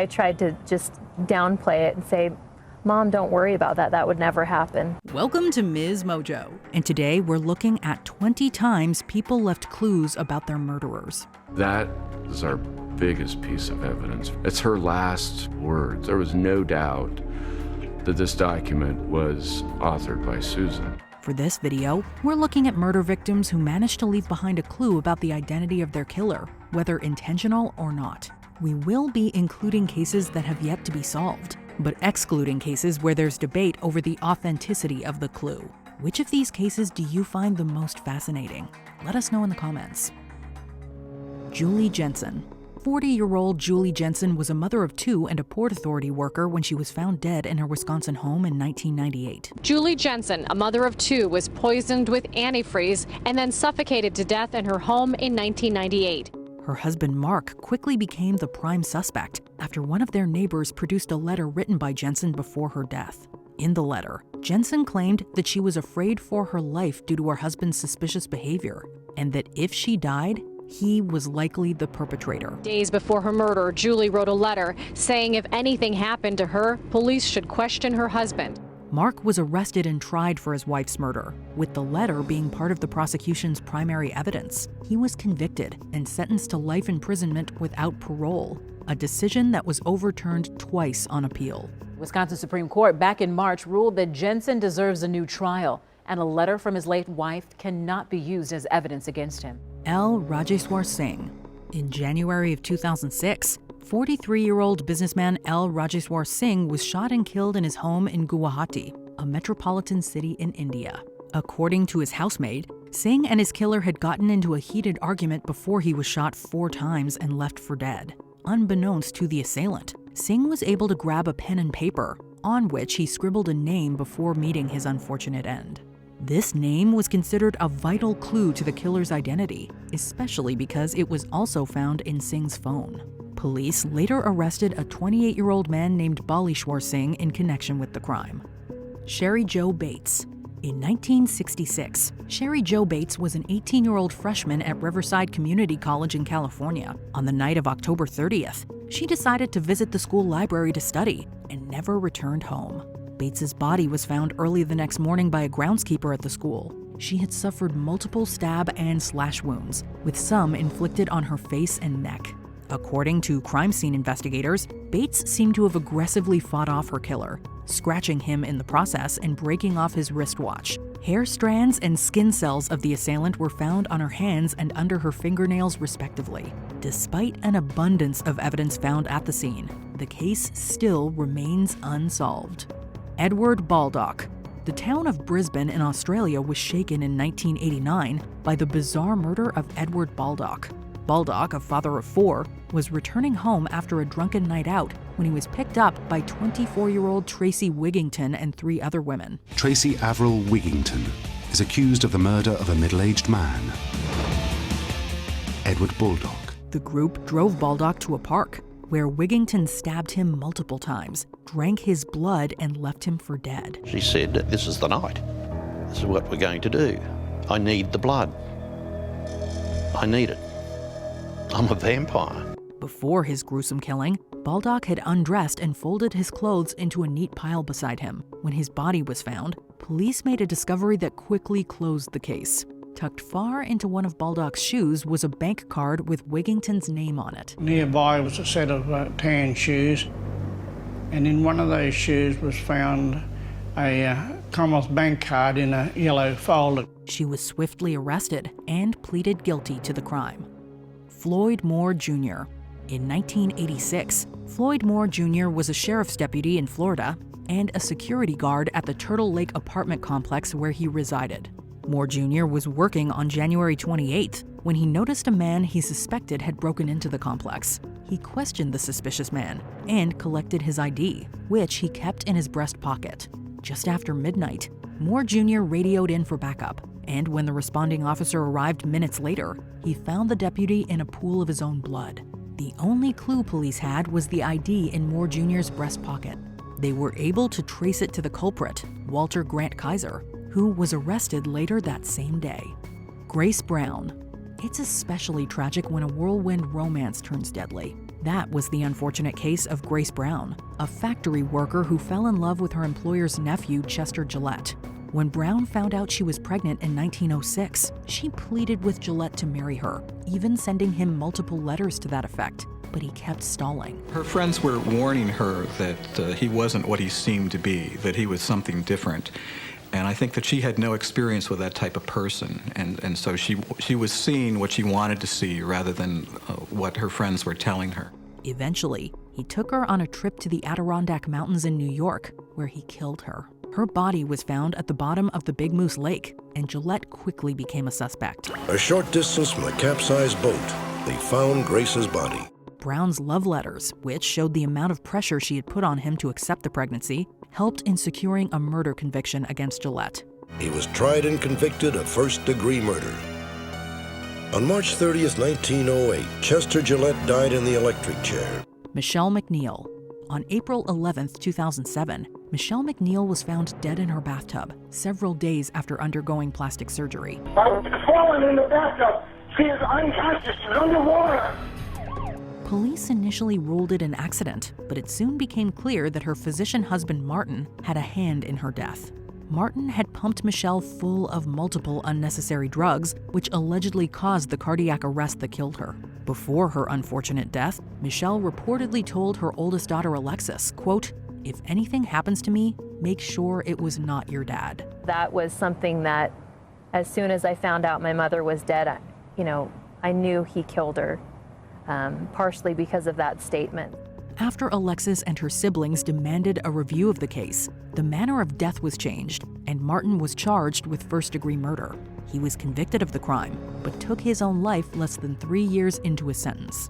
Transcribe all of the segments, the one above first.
I tried to just downplay it and say, Mom, don't worry about that. That would never happen. Welcome to MsMojo. And today we're looking at 20 times people left clues about their murderers. That is our biggest piece of evidence. It's her last words. There was no doubt that this document was authored by Susan. For this video, we're looking at murder victims who managed to leave behind a clue about the identity of their killer, whether intentional or not. We will be including cases that have yet to be solved, but excluding cases where there's debate over the authenticity of the clue. Which of these cases do you find the most fascinating? Let us know in the comments. Julie Jensen. 40-year-old Julie Jensen was a mother of two and a Port Authority worker when she was found dead in her Wisconsin home in 1998. Julie Jensen, a mother of two, was poisoned with antifreeze and then suffocated to death in her home in 1998. Her husband Mark quickly became the prime suspect after one of their neighbors produced a letter written by Jensen before her death. In the letter, Jensen claimed that she was afraid for her life due to her husband's suspicious behavior, and that if she died, he was likely the perpetrator. Days before her murder, Julie wrote a letter saying if anything happened to her, police should question her husband. Mark was arrested and tried for his wife's murder, with the letter being part of the prosecution's primary evidence. He was convicted and sentenced to life imprisonment without parole, a decision that was overturned twice on appeal. Wisconsin Supreme Court back in March ruled that Jensen deserves a new trial, and a letter from his late wife cannot be used as evidence against him. L. Rajeshwar Singh. In January of 2006, 43-year-old businessman L. Rajeshwar Singh was shot and killed in his home in Guwahati, a metropolitan city in India. According to his housemaid, Singh and his killer had gotten into a heated argument before he was shot 4 times and left for dead. Unbeknownst to the assailant, Singh was able to grab a pen and paper, on which he scribbled a name before meeting his unfortunate end. This name was considered a vital clue to the killer's identity, especially because it was also found in Singh's phone. Police later arrested a 28-year-old man named Balishwar Singh in connection with the crime. Sher Joe Bates. In 1966, Sher Joe Bates was an 18-year-old freshman at Riverside Community College in California. On the night of October 30th, she decided to visit the school library to study and never returned home. Bates's body was found early the next morning by a groundskeeper at the school. She had suffered multiple stab and slash wounds, with some inflicted on her face and neck. According to crime scene investigators, Bates seemed to have aggressively fought off her killer, scratching him in the process and breaking off his wristwatch. Hair strands and skin cells of the assailant were found on her hands and under her fingernails, respectively. Despite an abundance of evidence found at the scene, the case still remains unsolved. Edward Balddock. The town of Brisbane in Australia was shaken in 1989 by the bizarre murder of Edward Balddock. Balddock, a father of 4, was returning home after a drunken night out when he was picked up by 24-year-old Tracy Wigington and 3 other women. Tracy Averill Wigington is accused of the murder of a middle-aged man, Edward Balddock. The group drove Balddock to a park, where Wigington stabbed him multiple times, drank his blood, and left him for dead. She said, "This is the night. This is what we're going to do. I need the blood. I need it. I'm a vampire." Before his gruesome killing, Balddock had undressed and folded his clothes into a neat pile beside him. When his body was found, police made a discovery that quickly closed the case. Tucked far into one of Balddock's shoes was a bank card with Wigington's name on it. Nearby was a set of tan shoes, and in one of those shoes was found a Commonwealth Bank card in a yellow folder. She was swiftly arrested and pleaded guilty to the crime. Floyd Moore Jr. In 1986, Floyd Moore Jr. was a sheriff's deputy in Florida and a security guard at the Turtle Lake apartment complex where he resided. Moore Jr. was working on January 28th when he noticed a man he suspected had broken into the complex. He questioned the suspicious man and collected his ID, which he kept in his breast pocket. Just after midnight, Moore Jr. radioed in for backup, and when the responding officer arrived minutes later, he found the deputy in a pool of his own blood. The only clue police had was the ID in Moore Jr.'s breast pocket. They were able to trace it to the culprit, Walter Grant Kaiser, who was arrested later that same day. Grace Brown. It's especially tragic when a whirlwind romance turns deadly. That was the unfortunate case of Grace Brown, a factory worker who fell in love with her employer's nephew, Chester Gillette. When Brown found out she was pregnant in 1906, she pleaded with Gillette to marry her, even sending him multiple letters to that effect, but he kept stalling. Her friends were warning her that he wasn't what he seemed to be, that he was something different. And I think that she had no experience with that type of person, and so she was seeing what she wanted to see rather than what her friends were telling her. Eventually, he took her on a trip to the Adirondack Mountains in New York, where he killed her. Her body was found at the bottom of the Big Moose Lake, and Gillette quickly became a suspect. A short distance from the capsized boat, they found Grace's body. Brown's love letters, which showed the amount of pressure she had put on him to accept the pregnancy, helped in securing a murder conviction against Gillette. He was tried and convicted of first-degree murder. On March 30th, 1908, Chester Gillette died in the electric chair. Michelle McNeil. On April 11th, 2007, Michelle McNeil was found dead in her bathtub, several days after undergoing plastic surgery. I've fallen in the bathtub. She is unconscious. She's underwater. Police initially ruled it an accident, but it soon became clear that her physician husband Martin had a hand in her death. Martin had pumped Michelle full of multiple unnecessary drugs, which allegedly caused the cardiac arrest that killed her. Before her unfortunate death, Michelle reportedly told her oldest daughter Alexis, quote, "If anything happens to me, make sure it was not your dad." That was something that, as soon as I found out my mother was dead, I knew he killed her, partially because of that statement. After Alexis and her siblings demanded a review of the case, the manner of death was changed, and Martin was charged with first-degree murder. He was convicted of the crime, but took his own life less than 3 years into his sentence.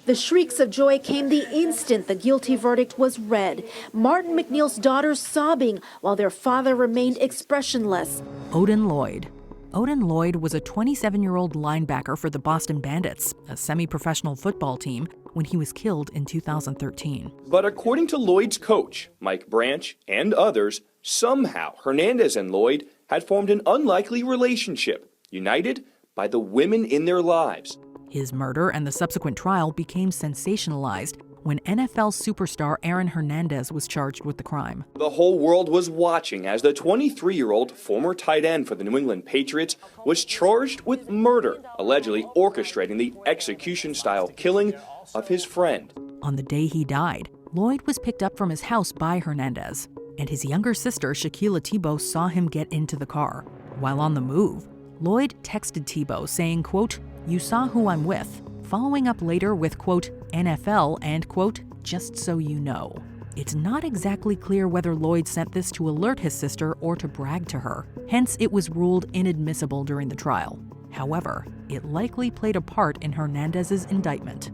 The shrieks of joy came the instant the guilty verdict was read. Martin McNeil's daughters sobbing while their father remained expressionless. Odin Lloyd. Odin Lloyd was a 27-year-old linebacker for the Boston Bandits, a semi-professional football team, when he was killed in 2013. But according to Lloyd's coach, Mike Branch, and others, somehow Hernandez and Lloyd had formed an unlikely relationship, united by the women in their lives. His murder and the subsequent trial became sensationalized when NFL superstar Aaron Hernandez was charged with the crime. The whole world was watching as the 23-year-old former tight end for the New England Patriots was charged with murder, allegedly orchestrating the execution-style killing of his friend. On the day he died, Lloyd was picked up from his house by Hernandez, and his younger sister, Shaquilla Tebow, saw him get into the car. While on the move, Lloyd texted Tebow saying, quote, "You saw who I'm with," following up later with, quote, "NFL" and, quote, "just so you know." It's not exactly clear whether Lloyd sent this to alert his sister or to brag to her. Hence, it was ruled inadmissible during the trial. However, it likely played a part in Hernandez's indictment.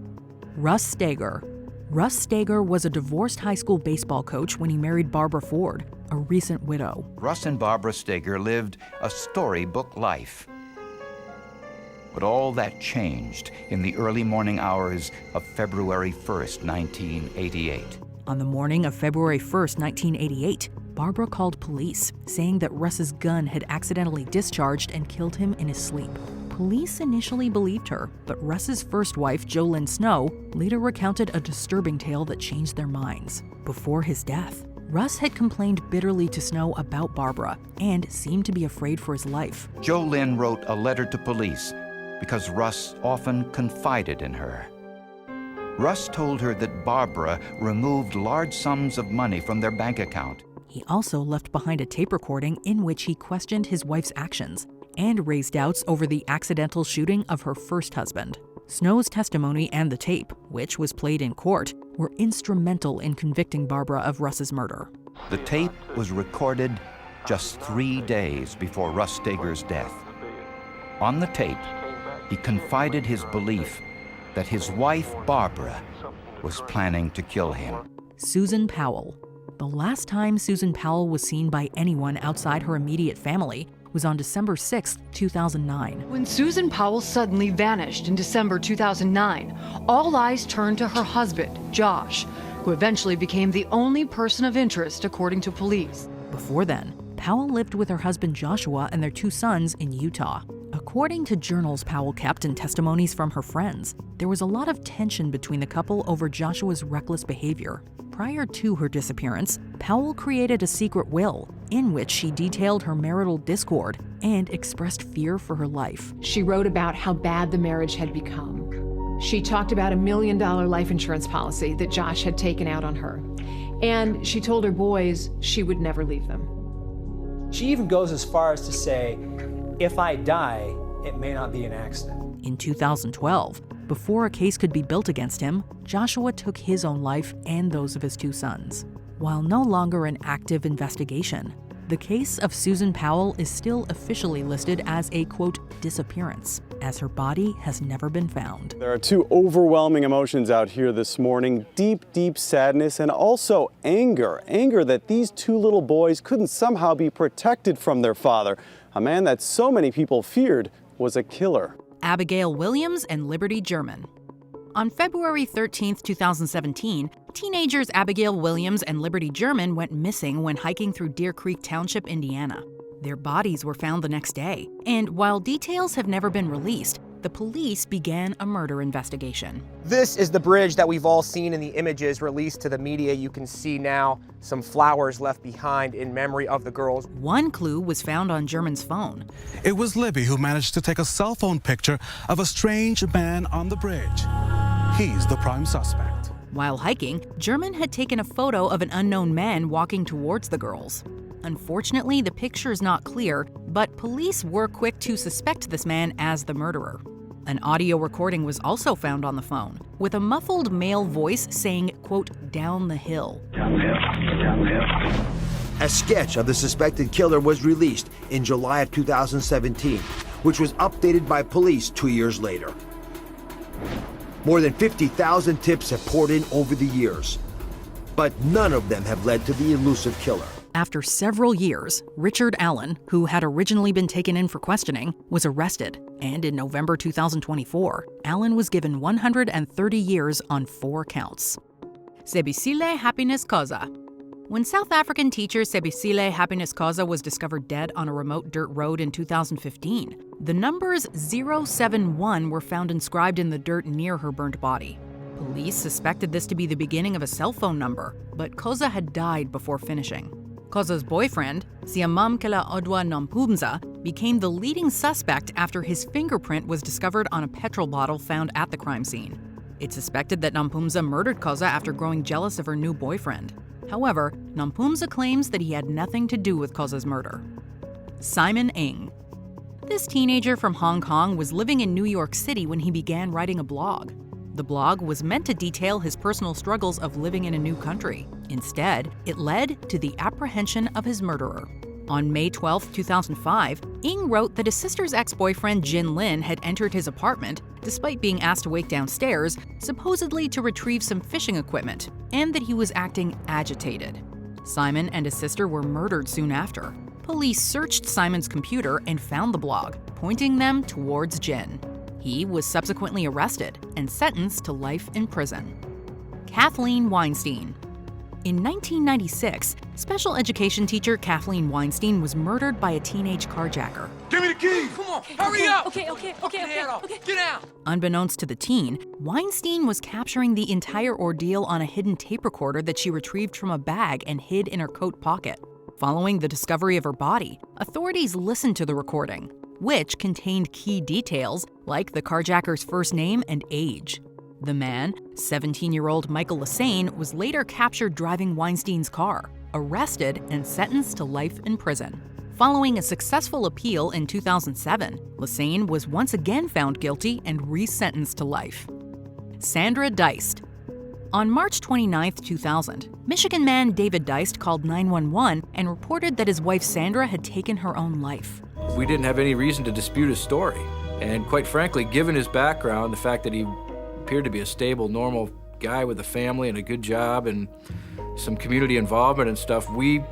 Russ Stagger. Russ Stagger was a divorced high school baseball coach when he married Barbara Ford, a recent widow. Russ and Barbara Stagger lived a storybook life. But all that changed in the early morning hours of February 1st, 1988. On the morning of February 1st, 1988, Barbara called police, saying that Russ's gun had accidentally discharged and killed him in his sleep. Police initially believed her, but Russ's first wife, JoLynn Snow, later recounted a disturbing tale that changed their minds. Before his death, Russ had complained bitterly to Snow about Barbara and seemed to be afraid for his life. JoLynn wrote a letter to police because Russ often confided in her. Russ told her that Barbara removed large sums of money from their bank account. He also left behind a tape recording in which he questioned his wife's actions and raised doubts over the accidental shooting of her first husband. Snow's testimony and the tape, which was played in court, were instrumental in convicting Barbara of Russ's murder. The tape was recorded just 3 days before Russ Stagger's death. On the tape, he confided his belief that his wife, Barbara, was planning to kill him. Susan Powell. The last time Susan Powell was seen by anyone outside her immediate family was on December 6, 2009. When Susan Powell suddenly vanished in December 2009, all eyes turned to her husband, Josh, who eventually became the only person of interest, according to police. Before then, Powell lived with her husband Joshua and their 2 sons in Utah. A According to journals Powell kept and testimonies from her friends, there was a lot of tension between the couple over Joshua's reckless behavior. Prior to her disappearance, Powell created a secret will in which she detailed her marital discord and expressed fear for her life. She wrote about how bad the marriage had become. She talked about $1 million life insurance policy that Josh had taken out on her. And she told her boys she would never leave them. She even goes as far as to say, if I die, it may not be an accident. In 2012, before a case could be built against him, Joshua took his own life and those of his 2 sons. While no longer an active investigation, the case of Susan Powell is still officially listed as a, quote, disappearance, as her body has never been found. There are 2 overwhelming emotions out here this morning: deep, deep sadness and also anger. Anger that these 2 little boys couldn't somehow be protected from their father, a man that so many people feared was a killer. Abigail Williams and Liberty German. On February 13, 2017, teenagers Abigail Williams and Liberty German went missing when hiking through Deer Creek Township, Indiana. Their bodies were found the next day, and while details have never been released, the police began a murder investigation. This is the bridge that we've all seen in the images released to the media. You can see now some flowers left behind in memory of the girls. One clue was found on German's phone. It was Libby who managed to take a cell phone picture of a strange man on the bridge. He's the prime suspect. While hiking, German had taken a photo of an unknown man walking towards the girls. Unfortunately, the picture is not clear, but police were quick to suspect this man as the murderer. An audio recording was also found on the phone, with a muffled male voice saying, quote, down the hill. Down the hill, down the hill. A sketch of the suspected killer was released in July of 2017, which was updated by police 2 years later. More than 50,000 tips have poured in over the years, but none of them have led to the elusive killer. After several years, Richard Allen, who had originally been taken in for questioning, was arrested, and in November 2024, Allen was given 130 years on 4 counts. Sebicile Happiness Koa. When South African teacher Sebicile Happiness Koa was discovered dead on a remote dirt road in 2015, the numbers 071 were found inscribed in the dirt near her burnt body. Police suspected this to be the beginning of a cell phone number, but Koa had died before finishing. Koza's boyfriend, Siamamkela Odwa Nompumza, became the leading suspect after his fingerprint was discovered on a petrol bottle found at the crime scene. It's suspected that Nompumza murdered Koa after growing jealous of her new boyfriend. However, Nompumza claims that he had nothing to do with Koza's murder. Simon Ng. This teenager from Hong Kong was living in New York City when he began writing a blog. The blog was meant to detail his personal struggles of living in a new country. Instead, it led to the apprehension of his murderer. On May 12, 2005, Ng wrote that his sister's ex-boyfriend Jin Lin had entered his apartment, despite being asked to wait downstairs, supposedly to retrieve some fishing equipment, and that he was acting agitated. Simon and his sister were murdered soon after. Police searched Simon's computer and found the blog, pointing them towards Jin. He was subsequently arrested and sentenced to life in prison. Kathleen Weinstein. In 1996, special education teacher Kathleen Weinstein was murdered by a teenage carjacker. Give me the keys! Come on, hurry up! Okay. Get out! Unbeknownst to the teen, Weinstein was capturing the entire ordeal on a hidden tape recorder that she retrieved from a bag and hid in her coat pocket. Following the discovery of her body, authorities listened to the recording, which contained key details like the carjacker's first name and age. The man, 17-year-old Michael Lassane, was later captured driving Weinstein's car, arrested, and sentenced to life in prison. Following a successful appeal in 2007, Lassane was once again found guilty and resentenced to life. Sandra Dice. On March 29, 2000, Michigan man David Dice called 911 and reported that his wife Sandra had taken her own life. We didn't have any reason to dispute his story. And quite frankly, given his background, the fact that he appeared to be a stable, normal guy with a family and a good job and some community involvement and stuff, we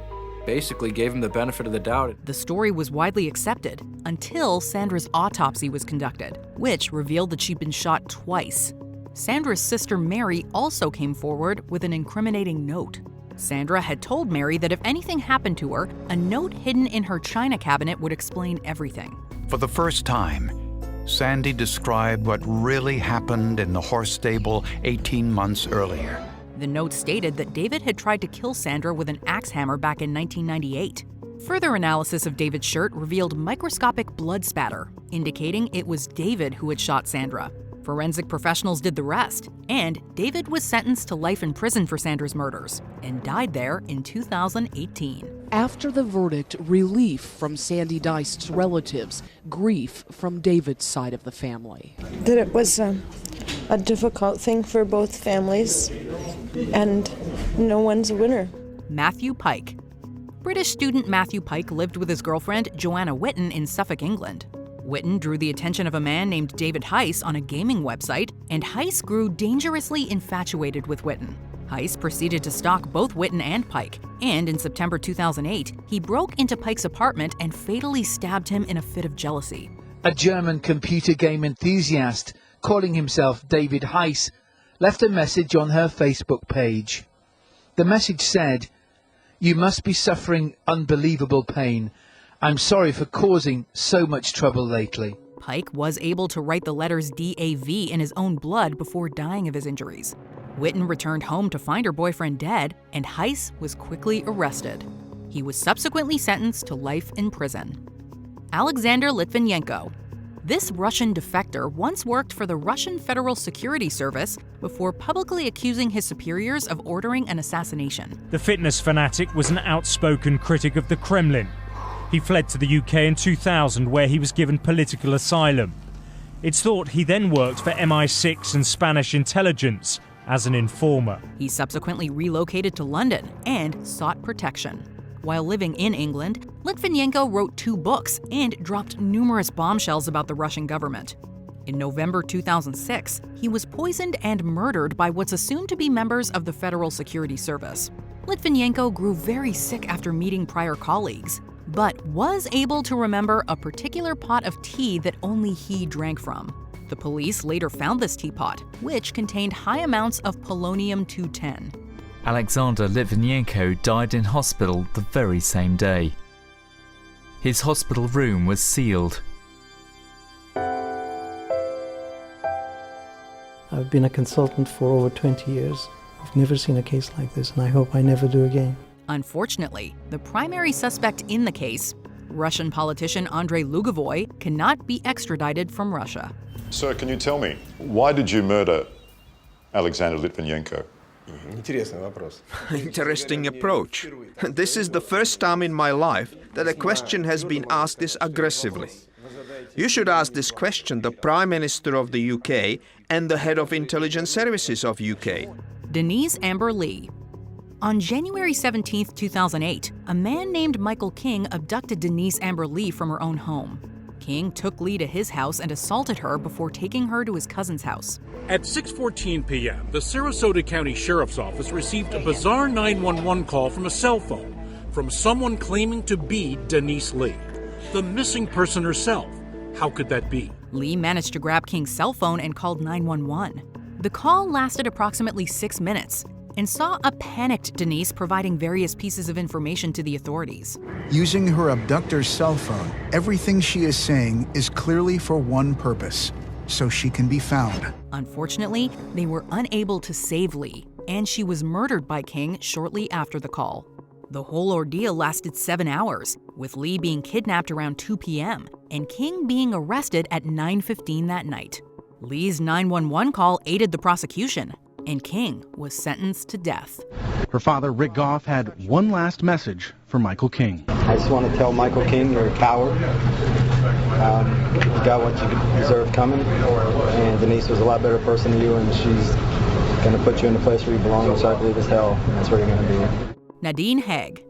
basically gave him the benefit of the doubt. The story was widely accepted until Sandra's autopsy was conducted, which revealed that she'd been shot twice. Sandra's sister Mary also came forward with an incriminating note. Sandra had told Mary that if anything happened to her, a note hidden in her china cabinet would explain everything. For the first time, Sandy described what really happened in the horse stable 18 months earlier. The note stated that David had tried to kill Sandra with an axe hammer back in 1998. Further analysis of David's shirt revealed microscopic blood spatter, indicating it was David who had shot Sandra. Forensic professionals did the rest, and David was sentenced to life in prison for Sandra's murders and died there in 2018. After the verdict, relief from Sandy Dice's relatives, grief from David's side of the family. That it was a difficult thing for both families, and no one's a winner. Matthew Pike. British student Matthew Pike lived with his girlfriend Joanna Whitten in Suffolk, England. Whitten drew the attention of a man named David Heiss on a gaming website, and Heiss grew dangerously infatuated with Whitten. Heiss proceeded to stalk both Whitten and Pike, and in September 2008, he broke into Pike's apartment and fatally stabbed him in a fit of jealousy. A German computer game enthusiast, calling himself David Heiss, left a message on her Facebook page. The message said, "You must be suffering unbelievable pain. I'm sorry for causing so much trouble lately." Pike was able to write the letters DAV in his own blood before dying of his injuries. Whitten returned home to find her boyfriend dead, and Heiss was quickly arrested. He was subsequently sentenced to life in prison. Alexander Litvinenko. This Russian defector once worked for the Russian Federal Security Service before publicly accusing his superiors of ordering an assassination. The fitness fanatic was an outspoken critic of the Kremlin. He fled to the UK in 2000, where he was given political asylum. It's thought he then worked for MI6 and Spanish intelligence as an informer. He subsequently relocated to London and sought protection. While living in England, Litvinenko wrote 2 books and dropped numerous bombshells about the Russian government. In November 2006, he was poisoned and murdered by what's assumed to be members of the Federal Security Service. Litvinenko grew very sick after meeting prior colleagues, but was able to remember a particular pot of tea that only he drank from. The police later found this teapot, which contained high amounts of polonium-210. Alexander Litvinenko died in hospital the very same day. His hospital room was sealed. I've been a consultant for over 20 years. I've never seen a case like this, and I hope I never do again. Unfortunately, the primary suspect in the case, Russian politician Andrei Lugovoy, cannot be extradited from Russia. Sir, can you tell me, why did you murder Alexander Litvinenko? Interesting approach. This is the first time in my life that a question has been asked this aggressively. You should ask this question the Prime Minister of the UK and the Head of Intelligence Services of UK. Denise Amber Lee. On January 17, 2008, a man named Michael King abducted Denise Amber Lee from her own home. King took Lee to his house and assaulted her before taking her to his cousin's house. At 6:14 p.m., the Sarasota County Sheriff's Office received a bizarre 911 call from a cell phone from someone claiming to be Denise Lee, the missing person herself. How could that be? Lee managed to grab King's cell phone and called 911. The call lasted approximately 6 minutes and saw a panicked Denise providing various pieces of information to the authorities. Using her abductor's cell phone, everything she is saying is clearly for one purpose, so she can be found. Unfortunately, they were unable to save Lee, and she was murdered by King shortly after the call. The whole ordeal lasted 7 hours, with Lee being kidnapped around 2 p.m. and King being arrested at 9:15 that night. Lee's 911 call aided the prosecution, and King was sentenced to death. Her father, Rick Goff, had one last message for Michael King. I just want to tell Michael King you're a coward. You got what you deserve coming, and Denise was a lot better person than you, and she's going to put you in the place where you belong, which I believe is hell, and that's where you're going to be. Nadine Haig.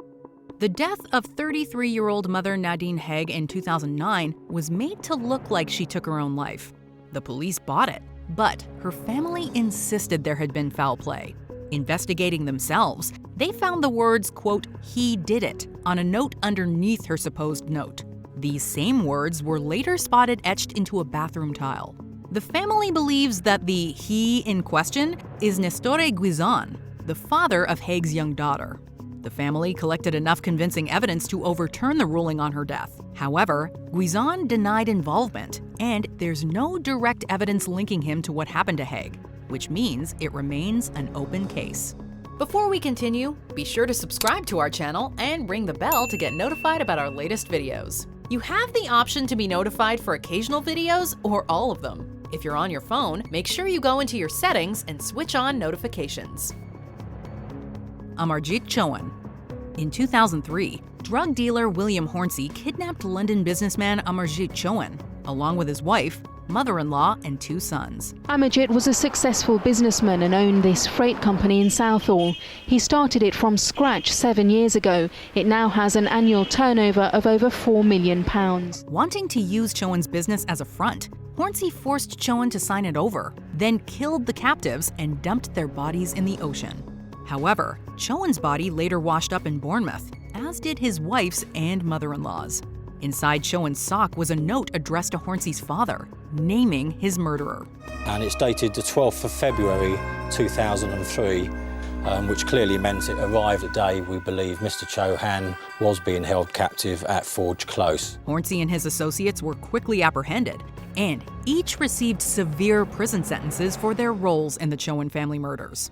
The death of 33-year-old mother Nadine Haig in 2009 was made to look like she took her own life. The police bought it, but her family insisted there had been foul play. Investigating themselves, they found the words, quote, "he did it," on a note underneath her supposed note. These same words were later spotted etched into a bathroom tile. The family believes that the he in question is Nestore Guizan, the father of Haig's young daughter. The family collected enough convincing evidence to overturn the ruling on her death. However, Guizan denied involvement, and there's no direct evidence linking him to what happened to Haig, which means it remains an open case. Before we continue, be sure to subscribe to our channel and ring the bell to get notified about our latest videos. You have the option to be notified for occasional videos or all of them. If you're on your phone, make sure you go into your settings and switch on notifications. Amarjit Choan. In 2003, drug dealer William Hornsey kidnapped London businessman Amarjit Choan, along with his wife, mother-in-law, and 2 sons. Amarjit was a successful businessman and owned this freight company in Southall. He started it from scratch 7 years ago. It now has an annual turnover of over £4 million. Wanting to use Choan's business as a front, Hornsey forced Choan to sign it over, then killed the captives and dumped their bodies in the ocean. However, Choan's body later washed up in Bournemouth, as did his wife's and mother-in-law's. Inside Choan's sock was a note addressed to Hornsey's father, naming his murderer. And it's dated the 12th of February 2003, which clearly meant it arrived the day we believe Mr. Choan was being held captive at Forge Close. Hornsey and his associates were quickly apprehended, and each received severe prison sentences for their roles in the Choan family murders.